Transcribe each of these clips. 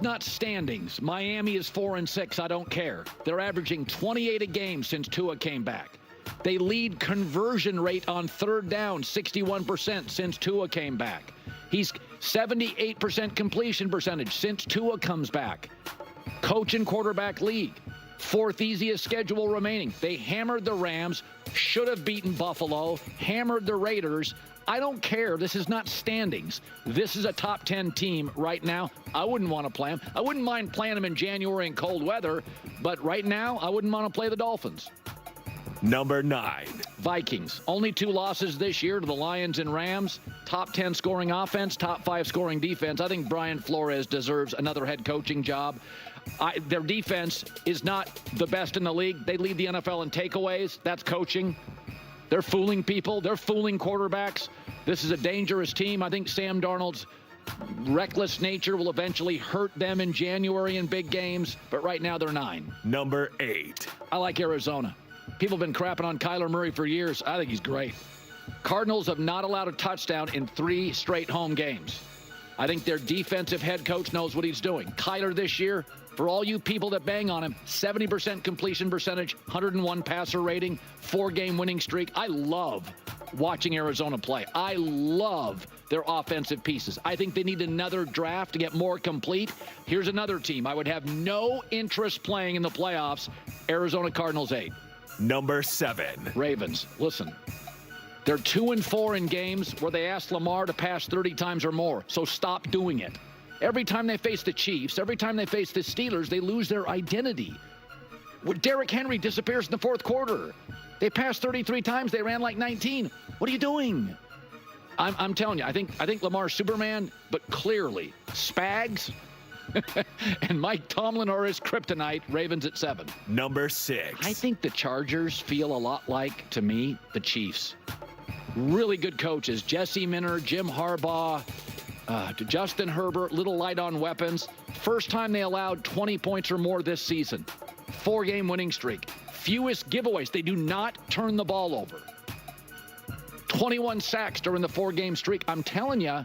Not standings. Miami is 4-6. I don't care. They're averaging 28 a game since Tua came back. They lead conversion rate on third down, 61% since Tua came back. He's 78% completion percentage since Tua comes back. Coach and quarterback league. Fourth easiest schedule remaining. They hammered the Rams, should have beaten Buffalo, hammered the Raiders. I don't care. This is not standings. This is a top 10 team right now. I wouldn't want to play them. I wouldn't mind playing them in January in cold weather, but right now I wouldn't want to play the Dolphins. Number 9. Vikings. Only 2 losses this year to the Lions and Rams. Top 10 scoring offense, top 5 scoring defense. I think Brian Flores deserves another head coaching job. Their defense is not the best in the league. They lead the NFL in takeaways. That's coaching. They're fooling people. They're fooling quarterbacks. This is a dangerous team. I think Sam Darnold's reckless nature will eventually hurt them in January in big games, but right now they're 9. Number 8. I like Arizona. People have been crapping on Kyler Murray for years. I think he's great. Cardinals have not allowed a touchdown in 3 straight home games. I think their defensive head coach knows what he's doing. Kyler this year, for all you people that bang on him, 70% completion percentage, 101 passer rating, 4-game winning streak. I love watching Arizona play. I love their offensive pieces. I think they need another draft to get more complete. Here's another team I would have no interest playing in the playoffs. Arizona Cardinals 8. Number 7. Ravens. Listen, they're 2-4 in games where they asked Lamar to pass 30 times or more. So stop doing it. Every time they face the Chiefs, every time they face the Steelers, they lose their identity. Derrick Henry disappears in the fourth quarter. They passed 33 times. They ran like 19. What are you doing? I'm telling you, I think Lamar's Superman, but clearly Spags and Mike Tomlin are his kryptonite. Ravens at 7. Number 6. I think the Chargers feel a lot like, to me, the Chiefs. Really good coaches. Jesse Minter, Jim Harbaugh, Justin Herbert, little light on weapons. First time they allowed 20 points or more this season. 4-game winning streak. Fewest giveaways. They do not turn the ball over. 21 sacks during the 4-game streak. I'm telling you,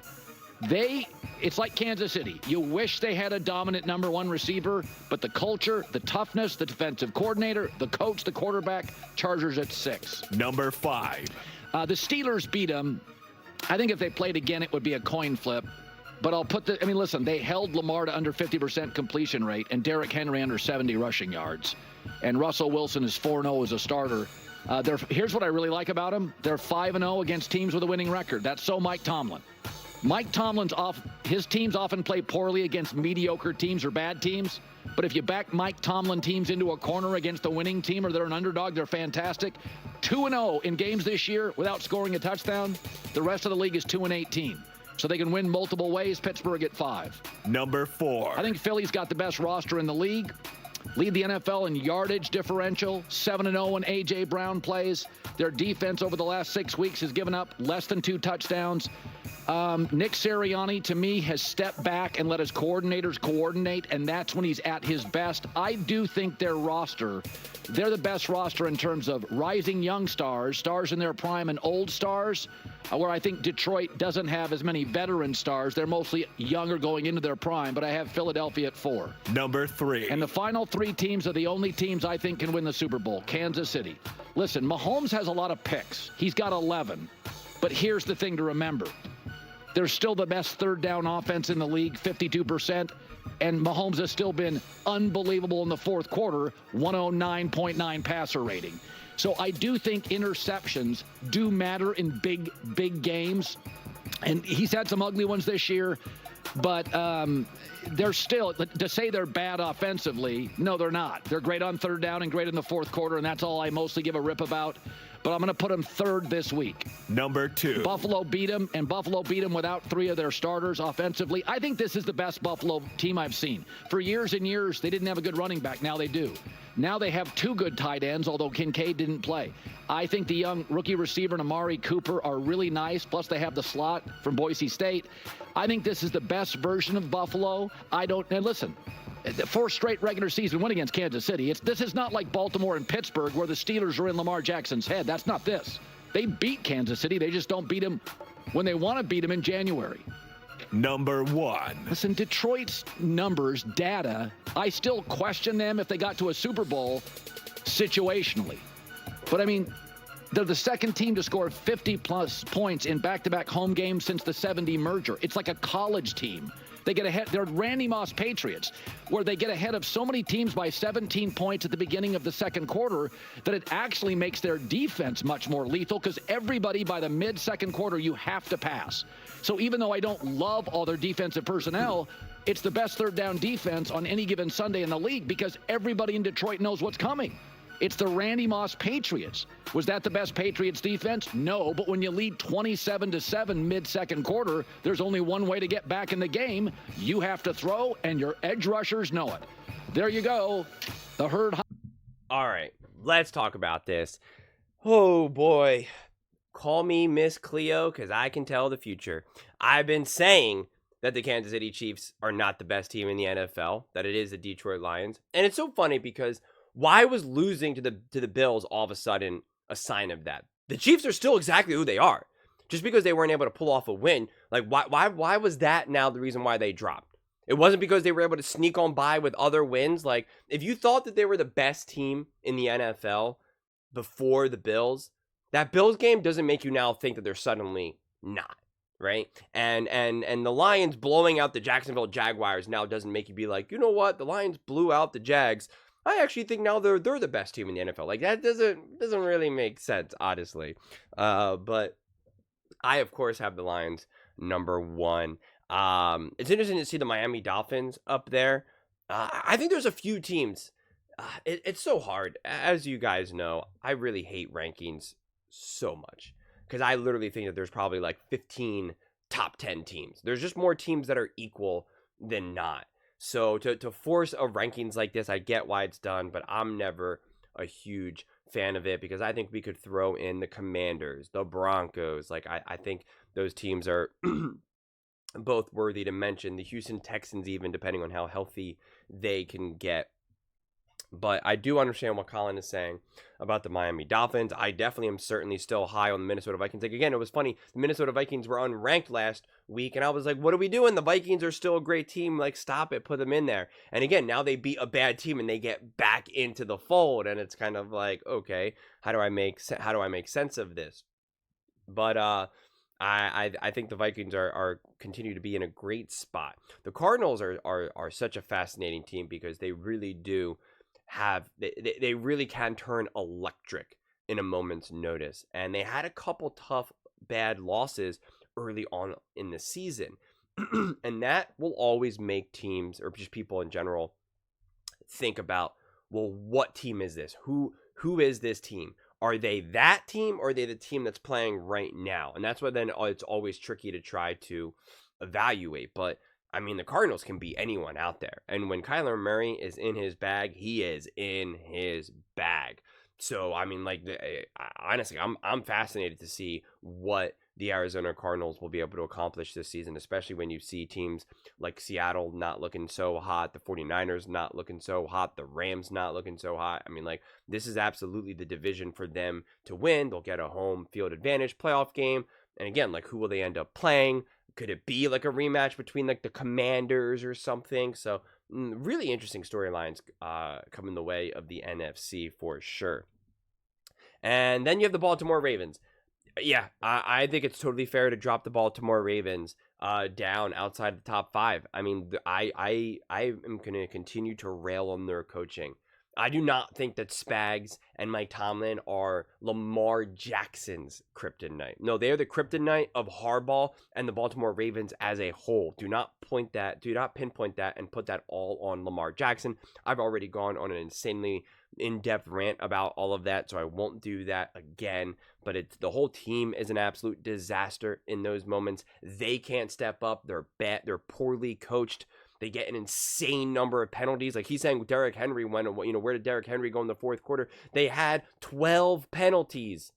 it's like Kansas City. You wish they had a dominant number 1 receiver, but the culture, the toughness, the defensive coordinator, the coach, the quarterback, Chargers at 6. Number 5. The Steelers beat them. I think if they played again, it would be a coin flip. But listen, they held Lamar to under 50% completion rate and Derrick Henry under 70 rushing yards. And Russell Wilson is 4-0 as a starter. Here's what I really like about them. They're 5-0 against teams with a winning record. That's so Mike Tomlin. Mike Tomlin's his teams often play poorly against mediocre teams or bad teams. But if you back Mike Tomlin teams into a corner against a winning team or they're an underdog, they're fantastic. 2-0 in games this year without scoring a touchdown. The rest of the league is 2-18. So they can win multiple ways. Pittsburgh at 5. Number 4. I think Philly's got the best roster in the league. Lead the NFL in yardage differential, 7-0 when A.J. Brown plays. Their defense over the last 6 weeks has given up less than 2 touchdowns. Nick Sirianni, to me, has stepped back and let his coordinators coordinate, and that's when he's at his best. I do think their roster, they're the best roster in terms of rising young stars, stars in their prime, and old stars, where I think Detroit doesn't have as many veteran stars. They're mostly younger going into their prime, but I have Philadelphia at 4. Number 3. And the final 3 teams are the only teams I think can win the Super Bowl. Kansas City. Listen, Mahomes has a lot of picks. He's got 11. But here's the thing to remember. They're still the best third down offense in the league, 52%. And Mahomes has still been unbelievable in the fourth quarter, 109.9 passer rating. So I do think interceptions do matter in big games. And he's had some ugly ones this year. But they're still, to say they're bad offensively, no, they're not. They're great on third down and great in the fourth quarter, and that's all I mostly give a rip about. But I'm going to put them 3rd this week. Number 2. Buffalo beat them, and Buffalo beat them without 3 of their starters offensively. I think this is the best Buffalo team I've seen. For years and years, they didn't have a good running back. Now they do. Now they have 2 good tight ends, although Kincaid didn't play. I think the young rookie receiver and Amari Cooper are really nice, plus they have the slot from Boise State. I think this is the best version of Buffalo. And listen, the 4 straight regular season win against Kansas City. This is not like Baltimore and Pittsburgh where the Steelers are in Lamar Jackson's head. That's not this. They beat Kansas City. They just don't beat them when they want to beat them in January. Number 1. Listen, Detroit's numbers, data, I still question them if they got to a Super Bowl situationally. But I mean, they're the second team to score 50-plus points in back-to-back home games since the 70 merger. It's like a college team. They get ahead. They're Randy Moss Patriots, where they get ahead of so many teams by 17 points at the beginning of the second quarter that it actually makes their defense much more lethal because everybody by the mid-second quarter, you have to pass. So even though I don't love all their defensive personnel, it's the best third down defense on any given Sunday in the league because everybody in Detroit knows what's coming. It's the Randy Moss Patriots. Was that the best Patriots defense? No, but when you lead 27-7 mid-second quarter, there's only one way to get back in the game. You have to throw, and your edge rushers know it. There you go. The herd. All right, let's talk about this. Oh, boy. Call me Miss Cleo, because I can tell the future. I've been saying that the Kansas City Chiefs are not the best team in the NFL, that it is the Detroit Lions. And it's so funny because why was losing to the Bills all of a sudden a sign of that? The Chiefs are still exactly who they are. Just because they weren't able to pull off a win, like why was that now the reason why they dropped? It wasn't because they were able to sneak on by with other wins. Like, if you thought that they were the best team in the NFL before the Bills, that Bills game doesn't make you now think that they're suddenly not, right? And the Lions blowing out the Jacksonville Jaguars now doesn't make you be like, you know what? The Lions blew out the Jags. I actually think now they're the best team in the NFL. Like, that doesn't really make sense, honestly. But I, of course, have the Lions number 1. It's interesting to see the Miami Dolphins up there. I think there's a few teams. It's so hard. As you guys know, I really hate rankings so much because I literally think that there's probably like 15 top 10 teams. There's just more teams that are equal than not. So to force a rankings like this, I get why it's done, but I'm never a huge fan of it because I think we could throw in the Commanders, the Broncos. Like, I think those teams are both worthy to mention. The Houston Texans, even, depending on how healthy they can get. But I do understand what Colin is saying about the Miami Dolphins. I definitely am certainly still high on the Minnesota Vikings. Like, again, it was funny. The Minnesota Vikings were unranked last week, and I was like, what are we doing? The Vikings are still a great team. Like, stop it. Put them in there. And again, now they beat a bad team, and they get back into the fold. And it's kind of like, okay, how do I make sense of this? But I think the Vikings are continue to be in a great spot. The Cardinals are such a fascinating team because they really do they really can turn electric in a moment's notice, and they had a couple tough bad losses early on in the season. And that will always make teams, or just people in general, think about, well, what team is this? Who is this team? Are they that team, or are they the team that's playing right now? And that's why then it's always tricky to try to evaluate. But I mean, the Cardinals can beat anyone out there. And when Kyler Murray is in his bag, he is in his bag. So, I mean, like, honestly, I'm fascinated to see what the Arizona Cardinals will be able to accomplish this season, especially when you see teams like Seattle not looking so hot, the 49ers not looking so hot, the Rams not looking so hot. I mean, like, this is absolutely the division for them to win. They'll get a home field advantage playoff game. And again, like, who will they end up playing? Could it be like a rematch between like the Commanders or something? So really interesting storylines coming the way of the NFC for sure. And then you have the Baltimore Ravens. Yeah, I think it's totally fair to drop the Baltimore Ravens down outside the top 5. I mean, I am going to continue to rail on their coaching. I do not think that Spags and Mike Tomlin are Lamar Jackson's kryptonite. No, they are the kryptonite of Harbaugh and the Baltimore Ravens as a whole. Do not pinpoint that and put that all on Lamar Jackson. I've already gone on an insanely in-depth rant about all of that, so I won't do that again. But it's the whole team is an absolute disaster in those moments. They can't step up. They're bad. They're poorly coached. They get an insane number of penalties. Like he's saying, Derrick Henry went, where did Derrick Henry go in the fourth quarter? They had 12 penalties.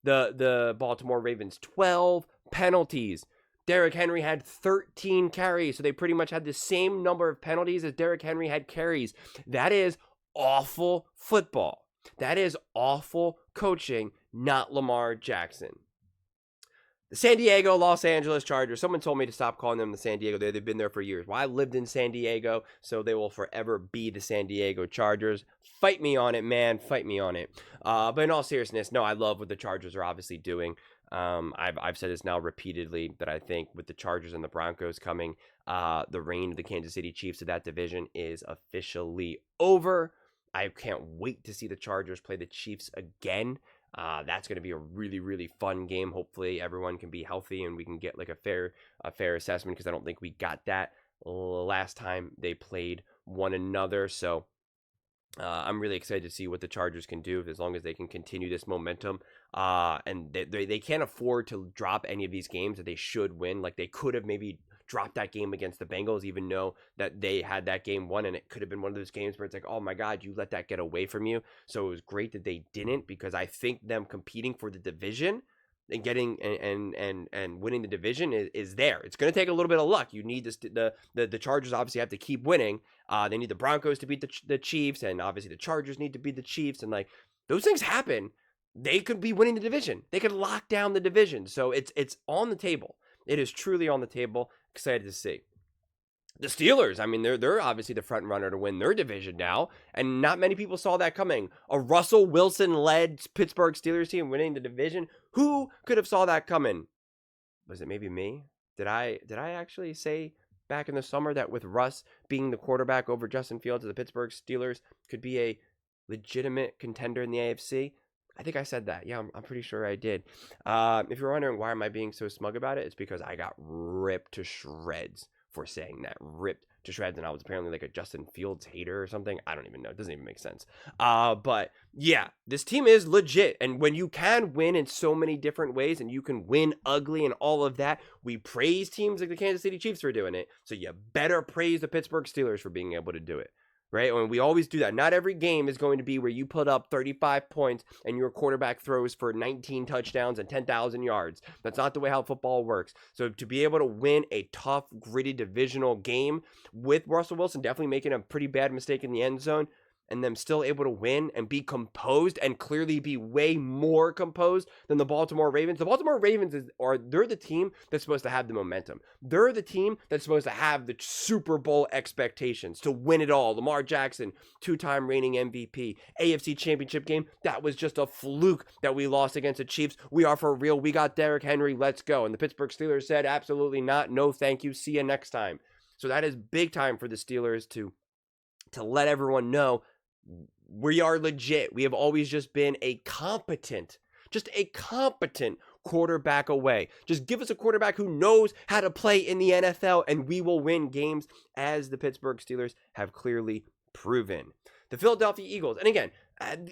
The Baltimore Ravens, 12 penalties. Derrick Henry had 13 carries. So they pretty much had the same number of penalties as Derrick Henry had carries. That is awful football. That is awful coaching, not Lamar Jackson. The San Diego, Los Angeles Chargers. Someone told me to stop calling them the San Diego. They've been there for years. Well, I lived in San Diego, so they will forever be the San Diego Chargers. Fight me on it, man. Fight me on it. But in all seriousness, no, I love what the Chargers are obviously doing. I've said this now repeatedly that I think with the Chargers and the Broncos coming, the reign of the Kansas City Chiefs of that division is officially over. I can't wait to see the Chargers play the Chiefs again. That's going to be a really, really fun game. Hopefully everyone can be healthy and we can get like a fair assessment, because I don't think we got that last time they played one another. So I'm really excited to see what the Chargers can do as long as they can continue this momentum. And they can't afford to drop any of these games that they should win. Like they could have maybe dropped that game against the Bengals, even though that they had that game won, and it could have been one of those games where it's like, oh my God, you let that get away from you. So it was great that they didn't, because I think them competing for the division and getting and winning the division is there. It's going to take a little bit of luck. You need the Chargers obviously have to keep winning. They need the Broncos to beat the Chiefs, and obviously the Chargers need to beat the Chiefs, and like those things happen. They could be winning the division. They could lock down the division. So it's on the table. It is truly on the table. Excited to see. The Steelers, I mean, they're obviously the front runner to win their division now, and not many people saw that coming. A Russell Wilson-led Pittsburgh Steelers team winning the division. Who could have saw that coming? Was it maybe me? Did I actually say back in the summer that with Russ being the quarterback over Justin Fields, the Pittsburgh Steelers could be a legitimate contender in the AFC? I think I said that. Yeah, I'm pretty sure I did. If you're wondering why am I being so smug about it, it's because I got ripped to shreds for saying that. Ripped to shreds, and I was apparently like a Justin Fields hater or something. I don't even know. It doesn't even make sense. But yeah, this team is legit. And when you can win in so many different ways, and you can win ugly and all of that, we praise teams like the Kansas City Chiefs for doing it. So you better praise the Pittsburgh Steelers for being able to do it. Right? And we always do that. Not every game is going to be where you put up 35 points and your quarterback throws for 19 touchdowns and 10,000 yards. That's not the way how football works. So to be able to win a tough, gritty divisional game with Russell Wilson definitely making a pretty bad mistake in the end zone, and them still able to win and be composed and clearly be way more composed than the Baltimore Ravens. The Baltimore Ravens they're the team that's supposed to have the momentum. They're the team that's supposed to have the Super Bowl expectations to win it all. Lamar Jackson, 2-time reigning MVP, AFC Championship game. That was just a fluke that we lost against the Chiefs. We are for real. We got Derrick Henry. Let's go. And the Pittsburgh Steelers said, absolutely not. No, thank you. See you next time. So that is big time for the Steelers to let everyone know we are legit. We have always just been a competent quarterback away. Just give us a quarterback who knows how to play in the NFL, and we will win games, as the Pittsburgh Steelers have clearly proven. The Philadelphia Eagles, and again,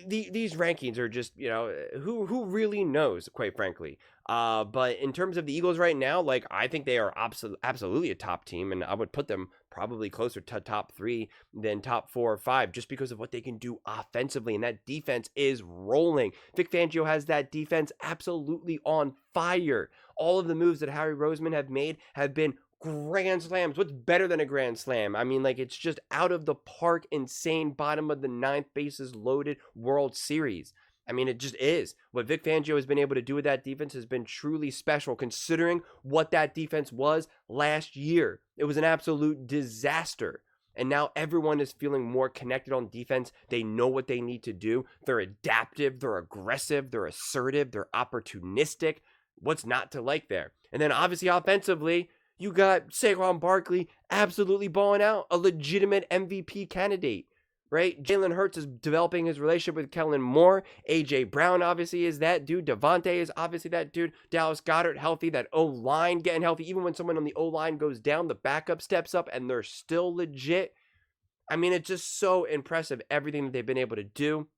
these rankings are just, who really knows, quite frankly. But in terms of the Eagles right now, like, I think they are absolutely a top team, and I would put them probably closer to top 3 than top 4 or 5, just because of what they can do offensively, and that defense is rolling. Vic Fangio has that defense absolutely on fire. All of the moves that Harry Roseman have made have been grand slams. What's better than a grand slam? I mean, like, it's just out of the park, insane, bottom of the 9th bases loaded World Series. I mean, it just is. What Vic Fangio has been able to do with that defense has been truly special, considering what that defense was last year. It was an absolute disaster. And now everyone is feeling more connected on defense. They know what they need to do. They're adaptive. They're aggressive. They're assertive. They're opportunistic. What's not to like there? And then obviously offensively, you got Saquon Barkley absolutely balling out, a legitimate MVP candidate, right? Jalen Hurts is developing his relationship with Kellen Moore. A.J. Brown obviously is that dude. Devontae is obviously that dude. Dallas Goedert healthy. That O-line getting healthy. Even when someone on the O-line goes down, the backup steps up and they're still legit. I mean, it's just so impressive, everything that they've been able to do.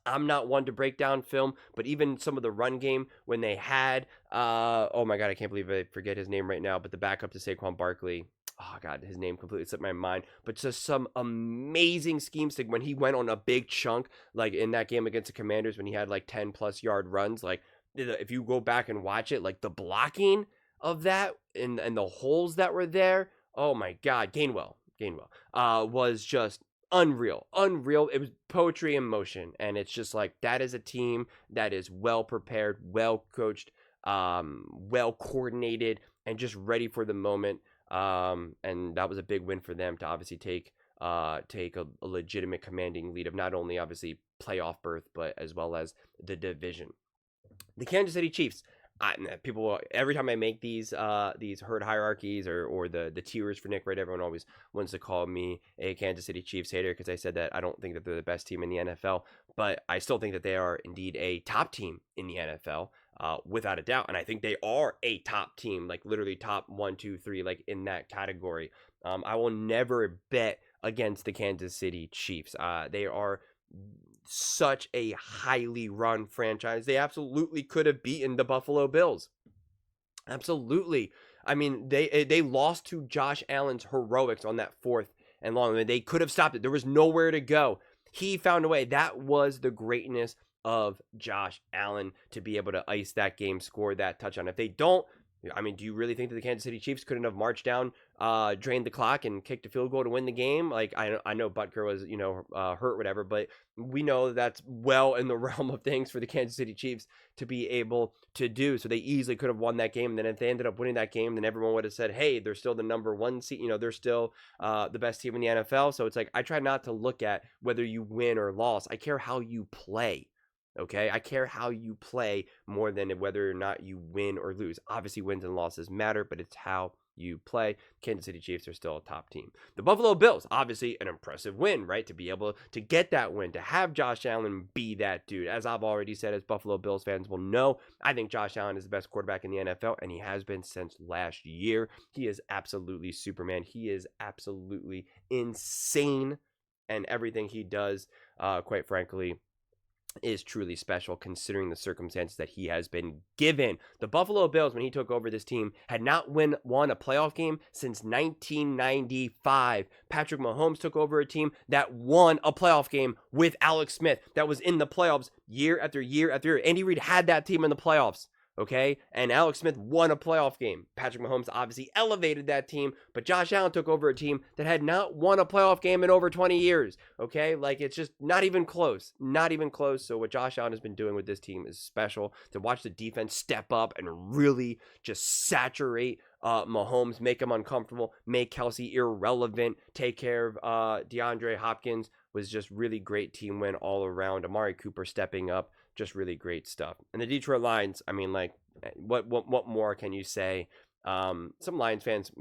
I'm not one to break down film, but even some of the run game when they had, oh my God, I can't believe I forget his name right now, but the backup to Saquon Barkley, oh God, his name completely slipped my mind, but just some amazing schemes when he went on a big chunk, like in that game against the Commanders when he had like 10 plus yard runs. Like if you go back and watch it, like the blocking of that and the holes that were there, oh my God, Gainwell, was just unreal. It was poetry in motion. And it's just like, that is a team that is well prepared, well coached, well coordinated, and just ready for the moment. And that was a big win for them to obviously take a legitimate commanding lead of not only obviously playoff berth, but as well as the division. The Kansas City Chiefs. People, every time I make these herd hierarchies or the tiers for Nick, right? Everyone always wants to call me a Kansas City Chiefs hater because I said that I don't think that they're the best team in the NFL, but I still think that they are indeed a top team in the NFL, without a doubt. And I think they are a top team, like literally top 1, 2, 3, like in that category. I will never bet against the Kansas City Chiefs. They are such a highly run franchise. They absolutely could have beaten the Buffalo Bills. Absolutely. I mean, they lost to Josh Allen's heroics on that 4th and long. I mean, they could have stopped it. There was nowhere to go. He found a way. That was the greatness of Josh Allen, to be able to ice that game, score that touchdown. If they don't, I mean, do you really think that the Kansas City Chiefs couldn't have marched down, drained the clock, and kicked a field goal to win the game? Like, I know Butker was, hurt, whatever, but we know that's well in the realm of things for the Kansas City Chiefs to be able to do. So they easily could have won that game. And then if they ended up winning that game, then everyone would have said, hey, they're still the number 1 seed. They're still the best team in the NFL. So it's like, I try not to look at whether you win or loss. I care how you play. Okay, I care how you play more than whether or not you win or lose. Obviously, wins and losses matter, but it's how you play. Kansas City Chiefs are still a top team. The Buffalo Bills, obviously an impressive win, right? To be able to get that win, to have Josh Allen be that dude. As I've already said, as Buffalo Bills fans will know, I think Josh Allen is the best quarterback in the NFL, and he has been since last year. He is absolutely Superman. He is absolutely insane, and everything he does, quite frankly, is truly special considering the circumstances that he has been given. The Buffalo Bills, when he took over this team, had not won a playoff game since 1995. Patrick Mahomes took over a team that won a playoff game with Alex Smith, that was in the playoffs year after year after year. Andy Reid had that team in the playoffs. Okay, and Alex Smith won a playoff game. Patrick Mahomes obviously elevated that team, but Josh Allen took over a team that had not won a playoff game in over 20 years. Okay, like, it's just not even close. Not even close. So what Josh Allen has been doing with this team is special. To watch the defense step up and really just saturate Mahomes, make him uncomfortable, make Kelsey irrelevant, take care of DeAndre Hopkins, was just really great team win all around. Amari Cooper stepping up. Just really great stuff. And the Detroit Lions, I mean, like, what more can you say? Some Lions fans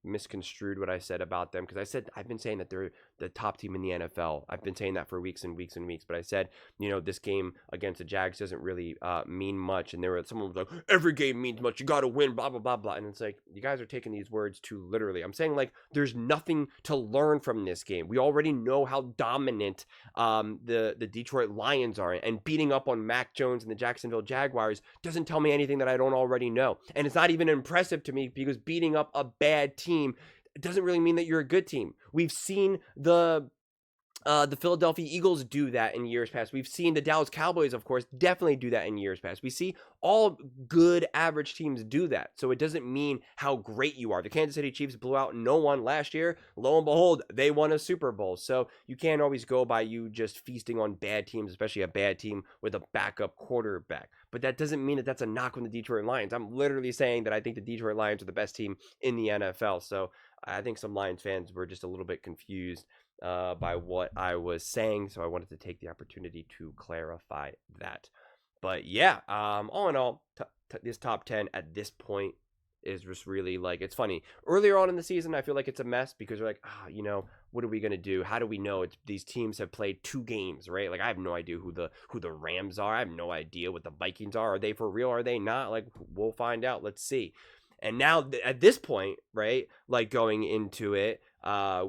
misconstrued what I said about them, because I've been saying that they're the top team in the NFL. I've been saying that for weeks and weeks and weeks, but I said, this game against the Jags doesn't really mean much. And someone was like, every game means much, you got to win, blah, blah, blah, blah. And it's like, you guys are taking these words too literally. I'm saying, like, there's nothing to learn from this game. We already know how dominant the Detroit Lions are, and beating up on Mac Jones and the Jacksonville Jaguars doesn't tell me anything that I don't already know. And it's not even impressive to me, because beating up a bad team, it doesn't really mean that you're a good team. We've seen the Philadelphia Eagles do that in years past. We've seen the Dallas Cowboys, of course, definitely do that in years past. We see all good average teams do that. So it doesn't mean how great you are. The Kansas City Chiefs blew out no one last year. Lo and behold, they won a Super Bowl. So you can't always go by you just feasting on bad teams, especially a bad team with a backup quarterback. But that doesn't mean that that's a knock on the Detroit Lions. I'm literally saying that I think the Detroit Lions are the best team in the NFL. So I think some Lions fans were just a little bit confused by what I was saying, so I wanted to take the opportunity to clarify that. But yeah, all in all, this top 10 at this point is just really, like, it's funny. Earlier on in the season, I feel like it's a mess, because we're like, what are we gonna do? How do we know these teams have played 2 games, right? Like, I have no idea who the Rams are. I have no idea what the Vikings are. Are they for real? Are they not? Like, we'll find out. Let's see. And now at this point, right, like, going into it,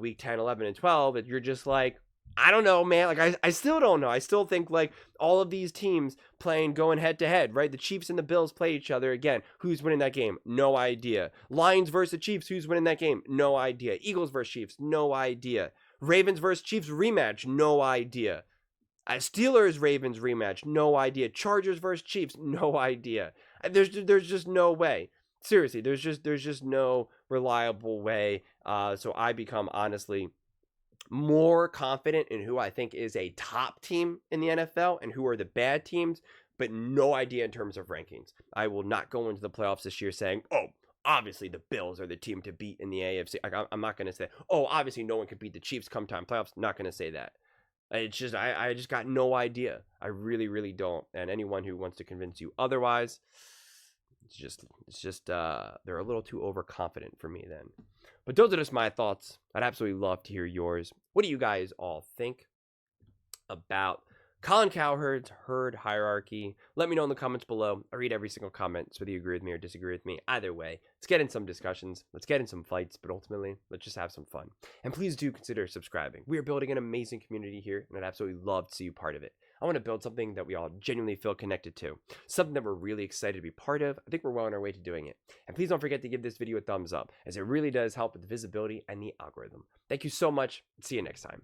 week 10, 11, and 12, you're just like, I don't know, man. Like, I still don't know. I still think, like, all of these teams going head to head, right? The Chiefs and the Bills play each other again. Who's winning that game? No idea. Lions versus the Chiefs. Who's winning that game? No idea. Eagles versus Chiefs. No idea. Ravens versus Chiefs rematch. No idea. Steelers Ravens rematch. No idea. Chargers versus Chiefs. No idea. There's just no way. Seriously, there's just no reliable way. So I become, honestly, more confident in who I think is a top team in the NFL and who are the bad teams but no idea in terms of rankings. I will not go into the playoffs this year saying, oh, obviously the Bills are the team to beat in the AFC. Like, I'm not going to say, oh, obviously no one can beat the Chiefs come time playoffs. Not going to say that. It's just, I just got no idea. I really, really don't. And anyone who wants to convince you otherwise, it's just they're a little too overconfident for me then. But those are just my thoughts. I'd absolutely love to hear yours. What do you guys all think about Colin Cowherd's herd hierarchy? Let me know in the comments below. I read every single comment, so whether you agree with me or disagree with me, either way, let's get in some discussions. Let's get in some fights, but ultimately, let's just have some fun. And please do consider subscribing. We are building an amazing community here, and I'd absolutely love to see you part of it. I want to build something that we all genuinely feel connected to, something that we're really excited to be part of. I think we're well on our way to doing it. And please don't forget to give this video a thumbs up, as it really does help with the visibility and the algorithm. Thank you so much. See you next time.